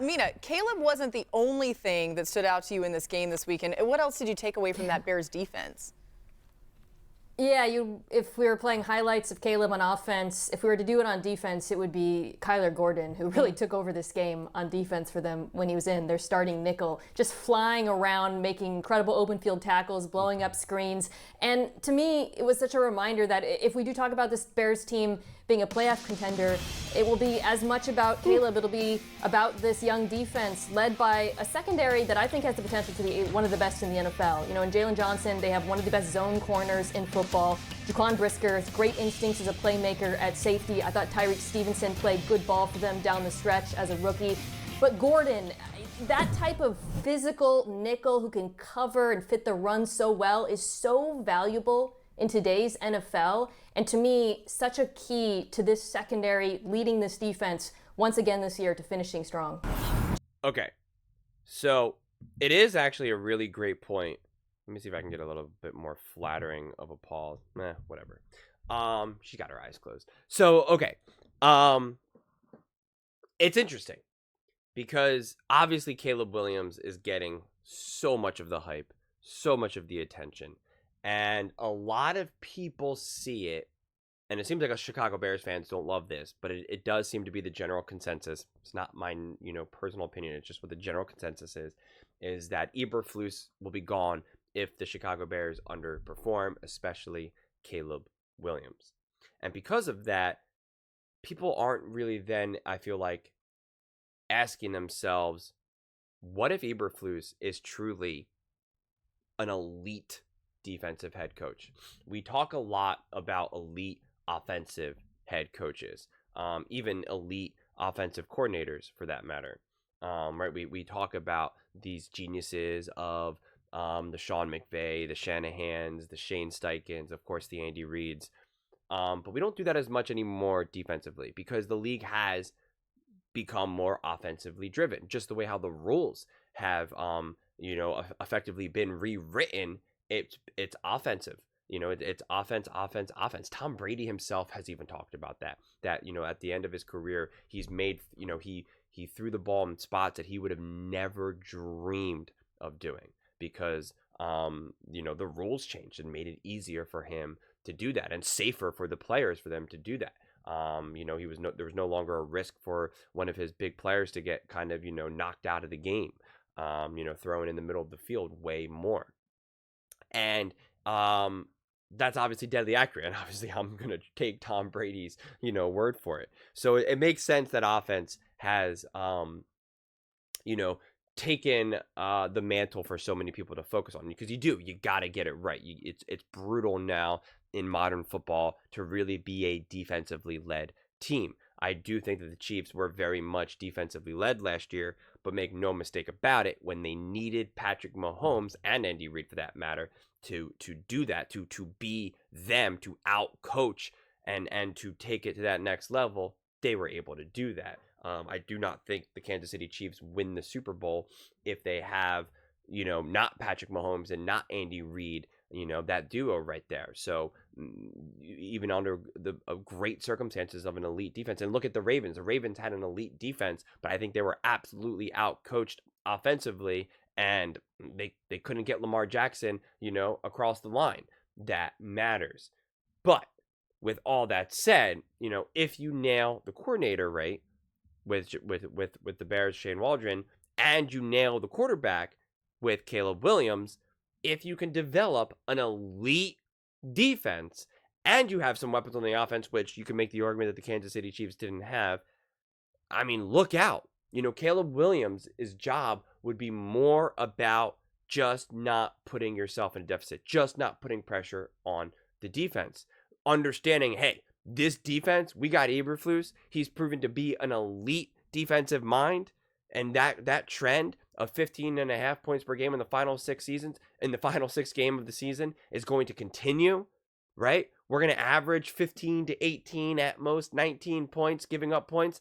Mina, Caleb wasn't the only thing that stood out to you in this game this weekend. What else did you take away from that Bears defense? Yeah, if we were playing highlights of Caleb on offense, if we were to do it on defense, it would be Kyler Gordon, who really took over this game on defense for them when he was in. Their starting nickel, just flying around, making incredible open field tackles, blowing up screens. And to me, it was such a reminder that if we do talk about this Bears team being a playoff contender, it will be as much about Caleb. It'll be about this young defense led by a secondary that I think has the potential to be one of the best in the NFL. You know, in Jalen Johnson, they have one of the best zone corners in football. Jaquan Brisker has great instincts as a playmaker at safety. I thought Tyreek Stevenson played good ball for them down the stretch as a rookie. But Gordon, that type of physical nickel who can cover and fit the run so well is so valuable in today's NFL. And to me, such a key to this secondary leading this defense once again this year to finishing strong. Okay, so it is actually a really great point. Let me see if I can get a little bit more flattering of a pause. Whatever. She got her eyes closed. So, okay. It's interesting because obviously Caleb Williams is getting so much of the hype, so much of the attention. And a lot of people see it, and it seems like Chicago Bears fans don't love this, but it does seem to be the general consensus. It's not my, personal opinion. It's just what the general consensus is that Eberflus will be gone if the Chicago Bears underperform, especially Caleb Williams. And because of that, people aren't really then, I feel like, asking themselves, what if Eberflus is truly an elite defensive head coach? We talk a lot about elite offensive head coaches, even elite offensive coordinators for that matter. Right? We talk about these geniuses of the Sean McVay, the Shanahans, the Shane Steichens, of course, the Andy Reids. But we don't do that as much anymore defensively because the league has become more offensively driven. Just the way how the rules have, effectively been rewritten. It's offensive. It's offense. Tom Brady himself has even talked about that, at the end of his career, he's made, he threw the ball in spots that he would have never dreamed of doing because, the rules changed and made it easier for him to do that and safer for the players for them to do that. There was no longer a risk for one of his big players to get kind of, knocked out of the game, thrown in the middle of the field way more. And that's obviously deadly accurate. And obviously I'm going to take Tom Brady's, word for it. So it makes sense that offense has, taken the mantle for so many people to focus on, because you got to get it right. It's brutal now in modern football to really be a defensively led team. I do think that the Chiefs were very much defensively led last year, but make no mistake about it, when they needed Patrick Mahomes and Andy Reid for that matter to do that, to be them, to out coach and to take it to that next level, they were able to do that. I do not think the Kansas City Chiefs win the Super Bowl if they have, not Patrick Mahomes and not Andy Reid, that duo right there. So even under the great circumstances of an elite defense, and look at the Ravens. The Ravens had an elite defense, but I think they were absolutely outcoached offensively, and they couldn't get Lamar Jackson, across the line. That matters. But with all that said, if you nail the coordinator right with the Bears, Shane Waldron, and you nail the quarterback with Caleb Williams, if you can develop an elite defense and you have some weapons on the offense, which you can make the argument that the Kansas City Chiefs didn't have, I mean, look out. Caleb Williams' job would be more about just not putting yourself in a deficit, just not putting pressure on the defense. Understanding, hey, this defense, we got Eberflus. He's proven to be an elite defensive mind. And that trend of 15.5 points per game in the final 6 seasons, in the final 6 game of the season, is going to continue, right? We're going to average 15 to 18 at most, 19 points, giving up points.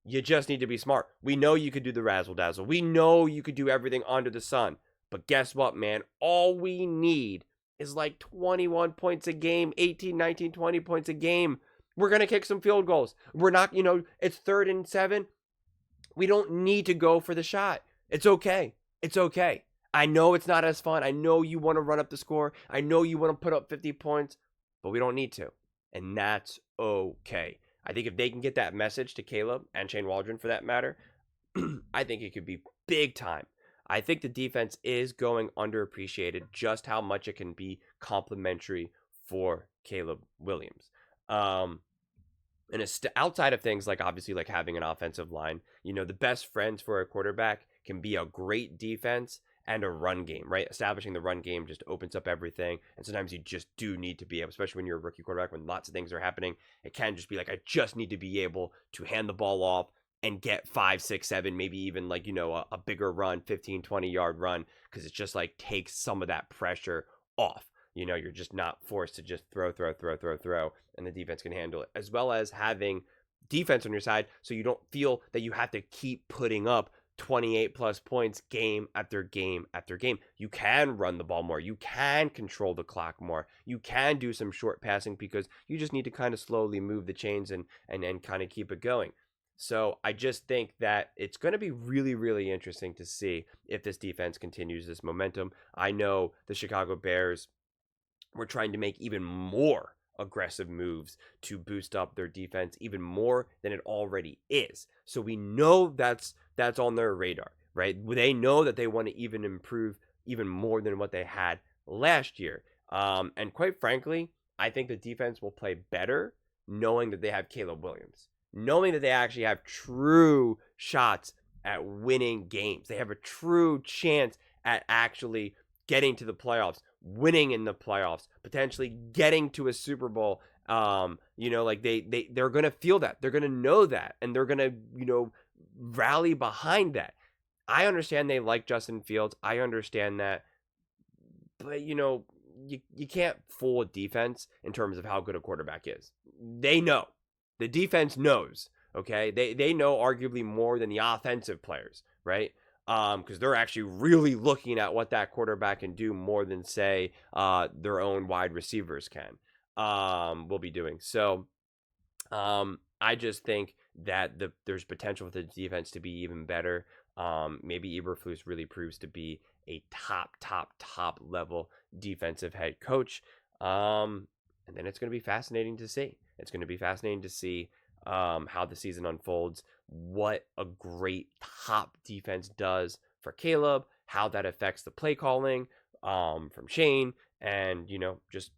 You just need to be smart. We know you could do the razzle dazzle. We know you could do everything under the sun. But guess what, man? All we need is like 21 points a game, 18, 19, 20 points a game. We're going to kick some field goals. We're not, it's 3rd and 7. We don't need to go for the shot. It's okay. It's okay. I know it's not as fun. I know you want to run up the score. I know you want to put up 50 points, but we don't need to. And that's okay. I think if they can get that message to Caleb and Shane Waldron for that matter, I think it could be big time. I think the defense is going underappreciated just how much it can be complimentary for Caleb Williams. And outside of things like obviously like having an offensive line, the best friends for a quarterback can be a great defense and a run game, right? Establishing the run game just opens up everything. And sometimes you just do need to be able, especially when you're a rookie quarterback, when lots of things are happening, it can just be like, I just need to be able to hand the ball off and get 5, 6, 7, maybe even like, a bigger run, 15, 20-yard run, because it just like takes some of that pressure off. You're just not forced to just throw, and the defense can handle it, as well as having defense on your side so you don't feel that you have to keep putting up 28 plus points game after game after game. You can run the ball more. You can control the clock more. You can do some short passing because you just need to kind of slowly move the chains and kind of keep it going. So I just think that it's going to be really, really interesting to see if this defense continues this momentum. I know the Chicago Bears were trying to make even more aggressive moves to boost up their defense even more than it already is. So we know that's on their radar, right? They know that they want to even improve even more than what they had last year. And quite frankly, I think the defense will play better knowing that they have Caleb Williams, knowing that they actually have true shots at winning games. They have a true chance at actually getting to the playoffs, winning in the playoffs, potentially getting to a Super Bowl. Like they're going to feel that. They're going to know that. And they're going to, rally behind that. I understand they like Justin Fields. I understand that. But, you can't fool a defense in terms of how good a quarterback is. They know. The defense knows, okay? They know arguably more than the offensive players, right? Because they're actually really looking at what that quarterback can do more than, say, their own wide receivers can. Will be doing. So I just think that there's potential for the defense to be even better. Maybe Eberflus really proves to be a top level defensive head coach. And then it's going to be fascinating to see. It's going to be fascinating to see how the season unfolds, what a great top defense does for Caleb, how that affects the play calling from Shane, and just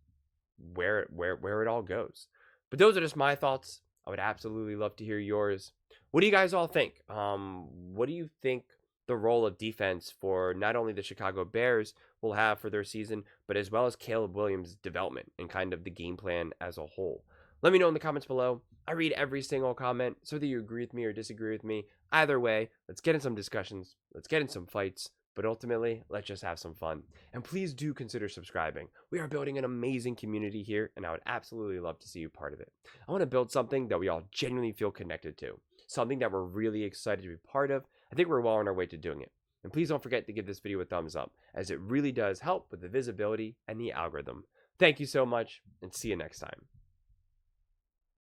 where it all goes. But those are just my thoughts. I would absolutely love to hear yours. What do you guys all think? What do you think the role of defense for not only the Chicago Bears will have for their season, but as well as Caleb Williams' development and kind of the game plan as a whole? Let me know in the comments below. I read every single comment, so whether you agree with me or disagree with me, either way, let's get in some discussions, let's get in some fights, but ultimately, let's just have some fun. And please do consider subscribing. We are building an amazing community here, and I would absolutely love to see you part of it. I want to build something that we all genuinely feel connected to, something that we're really excited to be part of. I think we're well on our way to doing it. And please don't forget to give this video a thumbs up, as it really does help with the visibility and the algorithm. Thank you so much, and see you next time.